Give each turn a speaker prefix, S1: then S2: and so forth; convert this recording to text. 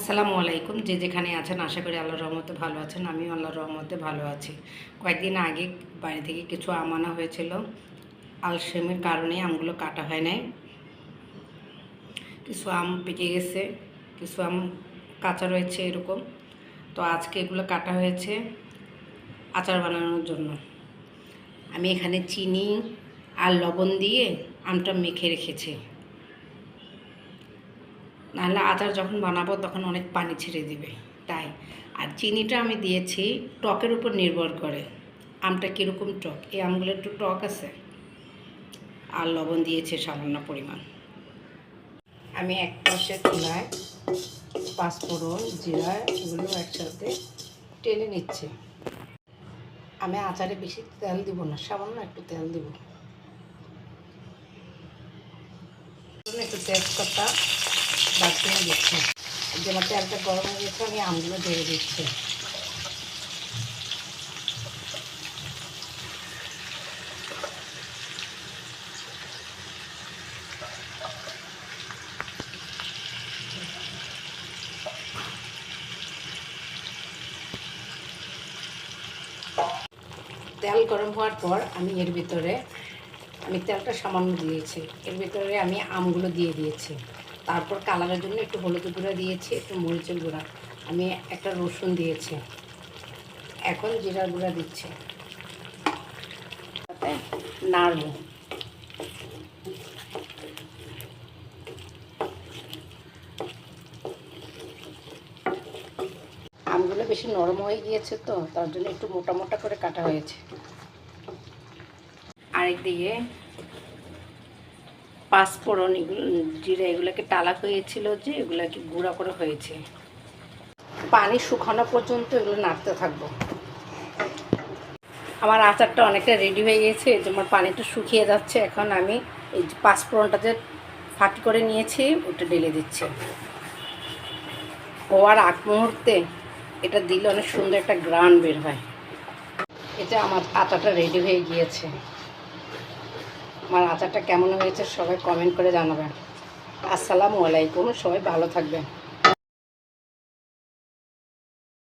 S1: আসসালামু আলাইকুম। যে যেখানে আছেন আশা করি আল্লাহর রহমতে ভালো আছেন। আমিও আল্লাহর রহমতে ভালো আছি। কয়েকদিন আগে বাড়ি থেকে কিছু আম আনা হয়েছিল। আলসেমের কারণে আমগুলো কাটা হয় নাই। কিছু আম পেকে গেছে, কিছু আম কাঁচা রয়েছে এরকম। তো আজকে এগুলো কাটা হয়েছে আচার বানানোর জন্য। আমি এখানে চিনি আর লবণ দিয়ে আমটা মেখে রেখেছি, নাহলে আচার যখন বানাবো তখন অনেক পানি ছেড়ে দিবে, তাই। আর চিনিটা আমি দিয়েছি টকের উপর নির্ভর করে, আমটা কীরকম টক। এই আমগুলো একটু টক আছে। আর লবণ দিয়েছে সামান্য পরিমাণ। আমি এক পাশে চুলায় পাঁচফোড়ন, জিরা এগুলো একসাথে টেনে নিচ্ছে। আমি আচারে বেশি তেল দিব না, সামান্য একটু তেল দিব। একটু তেজপাতা বাটিয়ে দিচ্ছি। যেমন তেলটা গরম হয়ে গেছে, আমি আমগুলো ঢেলে দিচ্ছি। তেল গরম হওয়ার পর আমি এর ভিতরে তেলটা সামান্য দিয়েছি। এর ভিতরে আমি আমগুলো দিয়ে দিয়েছি। তারপর কালারের জন্য একটু হলুদ গুঁড়া দিয়েছি, একটু মরিচের গুঁড়া, আমি একটা রসুন দিয়েছি। এখন জিরার গুঁড়া দিচ্ছি। নাড়ব। আমগুলো বেশি নরম হয়ে গিয়েছে, তো তার জন্য একটু মোটা মোটা করে কাটা হয়েছে। আরেকদিকে পাঁচফোড়ন, এগুলো জিরা এগুলোকে টালা হয়েছিল, যে এগুলোকে গুঁড়া করে হয়েছে। পানি শুকানো পর্যন্ত এগুলো নাড়তে থাকবো। আমার আচারটা অনেকটা রেডি হয়ে গেছে, তোমার পানিটা শুকিয়ে যাচ্ছে। এখন আমি এই যে পাঁচফোড়নটা যে ফাটি করে নিয়েছি ওটা ঢেলে দিচ্ছি। হওয়ার আগ মুহূর্তে এটা দিলে অনেক সুন্দর একটা গ্রান বের হয়। এটা আমার আচারটা রেডি হয়ে গিয়েছে। আমার আচারটা কেমন হয়েছে সবাই কমেন্ট করে জানাবেন। আসসালামু আলাইকুম, সবাই ভালো থাকবেন।